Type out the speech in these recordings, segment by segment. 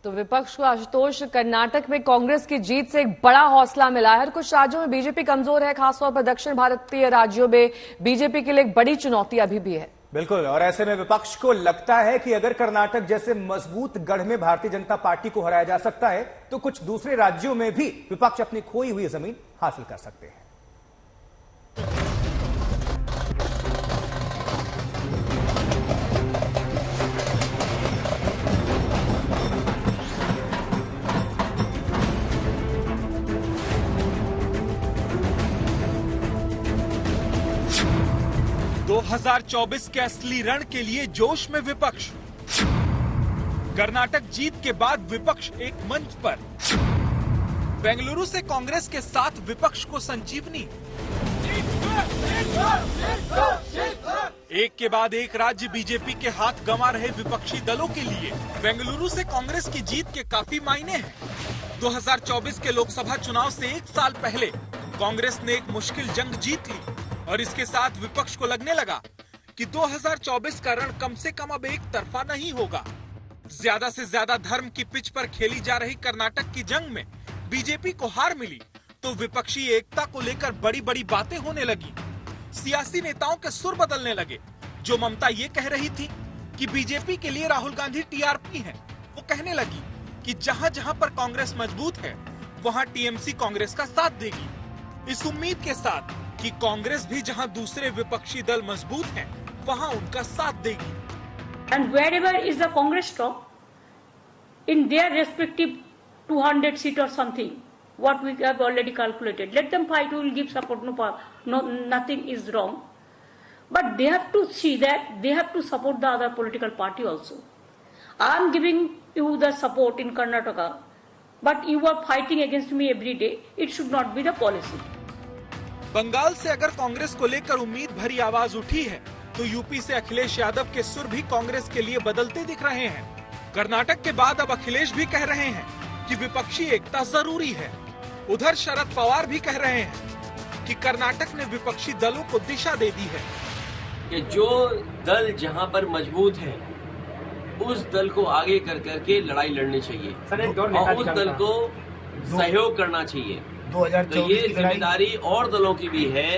तो विपक्ष को आशुतोष कर्नाटक में कांग्रेस की जीत से एक बड़ा हौसला मिला है। कुछ राज्यों में बीजेपी कमजोर है, खासतौर पर दक्षिण भारतीय राज्यों में बीजेपी के लिए एक बड़ी चुनौती अभी भी है। बिल्कुल, और ऐसे में विपक्ष को लगता है कि अगर कर्नाटक जैसे मजबूत गढ़ में भारतीय जनता पार्टी को हराया जा सकता है तो कुछ दूसरे राज्यों में भी विपक्ष अपनी खोई हुई जमीन हासिल कर सकते हैं। 2024 के असली रण के लिए जोश में विपक्ष। कर्नाटक जीत के बाद विपक्ष एक मंच पर। बेंगलुरु से कांग्रेस के साथ विपक्ष को संजीवनी। एक के बाद एक राज्य बीजेपी के हाथ गंवा रहे विपक्षी दलों के लिए बेंगलुरु से कांग्रेस की जीत के काफी मायने हैं। 2024 के लोकसभा चुनाव से एक साल पहले कांग्रेस ने एक मुश्किल जंग जीत ली और इसके साथ विपक्ष को लगने लगा कि 2024 का रण कम से कम अब एक तरफा नहीं होगा। ज्यादा से ज्यादा धर्म की पिच पर खेली जा रही कर्नाटक की जंग में बीजेपी को हार मिली तो विपक्षी एकता को लेकर बड़ी बड़ी बातें होने लगी। सियासी नेताओं के सुर बदलने लगे। जो ममता ये कह रही थी कि बीजेपी के लिए राहुल गांधी टीआरपी हैं, वो कहने लगी कि जहां जहां पर कांग्रेस मजबूत है वहां टीएमसी कांग्रेस का साथ देगी। इस उम्मीद के साथ कि कांग्रेस भी जहां दूसरे विपक्षी दल मजबूत हैं, वहां उनका साथ देगी। And wherever is the Congress top, in their respective 200 seat or something, what we have already calculated, let them fight. We will give support. No, nothing is wrong. But they have to see that they have to support the other political party also. I am giving you the support in Karnataka, but you are fighting against me every day. It should not be the policy. Bengal से अगर कांग्रेस को लेकर उम्मीद भरी आवाज उठी है तो यूपी से अखिलेश यादव के सुर भी कांग्रेस के लिए बदलते दिख रहे हैं। कर्नाटक के बाद अब अखिलेश भी कह रहे हैं कि विपक्षी एकता जरूरी है। उधर शरद पवार भी कह रहे हैं कि कर्नाटक ने विपक्षी दलों को दिशा दे दी है कि जो दल जहां पर मजबूत है उस दल को आगे कर करके लड़ाई लड़नी चाहिए और उस दल को सहयोग करना चाहिए। तो ये जिम्मेदारी और दलों की भी है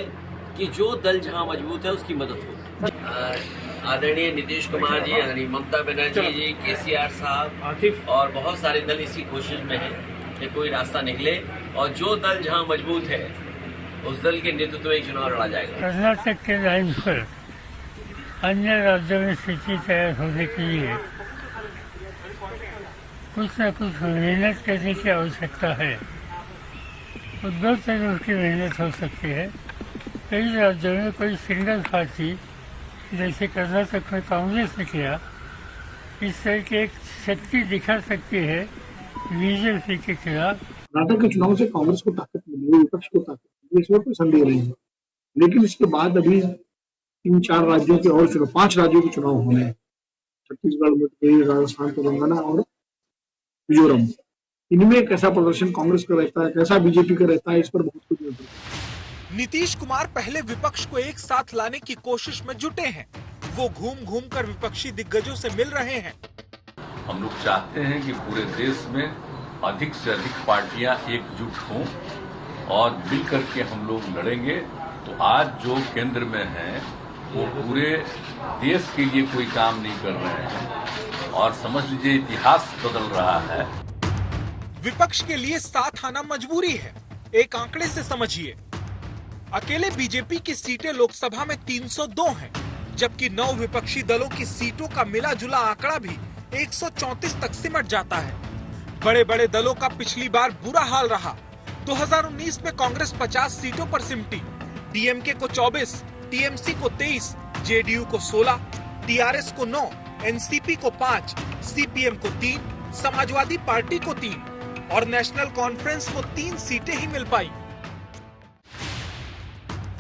कि जो दल जहां मजबूत है उसकी मदद हो। आदरणीय नीतीश कुमार जी, आदरणीय ममता बनर्जी जी, केसीआर साहब और बहुत सारे दल इसी कोशिश में हैं कि कोई रास्ता निकले और जो दल जहां मजबूत है उस दल के नेतृत्व में चुनाव लड़ा जाएगा। कर्नाटक के लाइन पर अन्य राज्यों में स्थिति तैयार होने के लिए कुछ न कुछ मेहनत करने की आवश्यकता है। तो दो तरह की मेहनत हो सकती है। कई राज्यों में कोई सिंगल पार्टी जैसे कर्नाटक में कांग्रेस ने किया, इस तरह की एक शक्ति दिखा सकती है बीजेपी के खिलाफ। कर्नाटक के चुनाव से कांग्रेस को ताकत मिली, विपक्ष को ताकत मिली, इसमें कोई संदेह नहीं है। लेकिन इसके बाद अभी 3-4 राज्यों के और चुनाव, 5 राज्यों के चुनाव होने हैं। छत्तीसगढ़, मध्य प्रदेश, राजस्थान, तेलंगाना और मिजोरम। इनमें कैसा प्रदर्शन कांग्रेस का रहता है, कैसा बीजेपी का रहता है, इस पर बहुत कुछ निर्भर है। नीतीश कुमार पहले विपक्ष को एक साथ लाने की कोशिश में जुटे हैं। वो घूम घूम कर विपक्षी दिग्गजों से मिल रहे हैं। हम लोग चाहते हैं कि पूरे देश में अधिक से अधिक पार्टियां एकजुट हों और मिल करके हम लोग लड़ेंगे। तो आज जो केंद्र में है वो पूरे देश के लिए कोई काम नहीं कर रहे हैं और समझ लीजिए इतिहास बदल रहा है। विपक्ष के लिए साथ आना मजबूरी है। एक आंकड़े से समझिए, अकेले बीजेपी की सीटें लोकसभा में 302 हैं, जबकि 9 विपक्षी दलों की सीटों का मिला जुला आंकड़ा भी 134 तक सिमट जाता है। बड़े बड़े दलों का पिछली बार बुरा हाल रहा। 2019 में कांग्रेस 50 सीटों पर सिमटी, डीएमके को 24, टीएमसी को 23, जेडीयू को 16, टीआरएस को 9, एनसीपी को 5, सीपीएम को 3, समाजवादी पार्टी को 3 और नेशनल कॉन्फ्रेंस को 3 सीटें ही मिल पाई।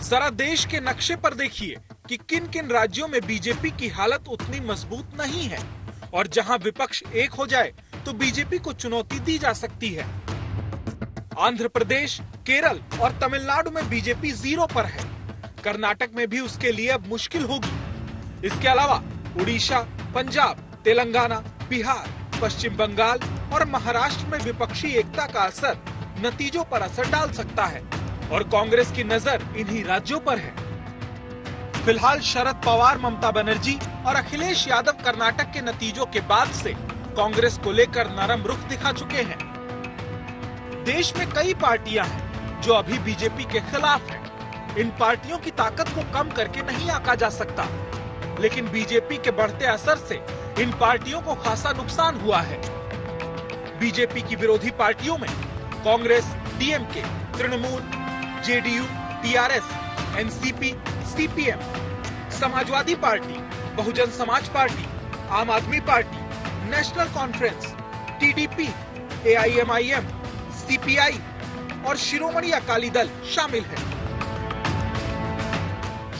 जरा देश के नक्शे पर देखिए कि किन किन राज्यों में बीजेपी की हालत उतनी मजबूत नहीं है और जहां विपक्ष एक हो जाए तो बीजेपी को चुनौती दी जा सकती है। आंध्र प्रदेश, केरल और तमिलनाडु में बीजेपी 0 पर है। कर्नाटक में भी उसके लिए अब मुश्किल होगी। इसके अलावा उड़ीसा, पंजाब, तेलंगाना, बिहार, पश्चिम बंगाल और महाराष्ट्र में विपक्षी एकता का असर नतीजों पर असर डाल सकता है और कांग्रेस की नजर इन्हीं राज्यों पर है। फिलहाल शरद पवार, ममता बनर्जी और अखिलेश यादव कर्नाटक के नतीजों के बाद से कांग्रेस को लेकर नरम रुख दिखा चुके हैं। देश में कई पार्टियां हैं जो अभी बीजेपी के खिलाफ हैं। इन पार्टियों की ताकत को कम करके नहीं आंका जा सकता, लेकिन बीजेपी के बढ़ते असर से इन पार्टियों को खासा नुकसान हुआ है। बीजेपी की विरोधी पार्टियों में Congress, DMK, Trinamool, JDU, TRS, NCP, CPM, Samajwadi party, Bahujan Samaj party, Aam Aadmi party, National Conference, TDP, AIMIM, CPI और शिरोमणि अकाली दल शामिल है।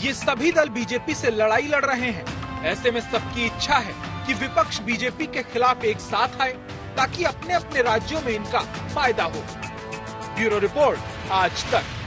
ये सभी दल बीजेपी से लड़ाई लड़ रहे हैं। ऐसे में सबकी इच्छा है कि विपक्ष बीजेपी के खिलाफ एक साथ आए ताकि अपने अपने राज्यों में इनका फायदा हो। ब्यूरो रिपोर्ट, आज तक।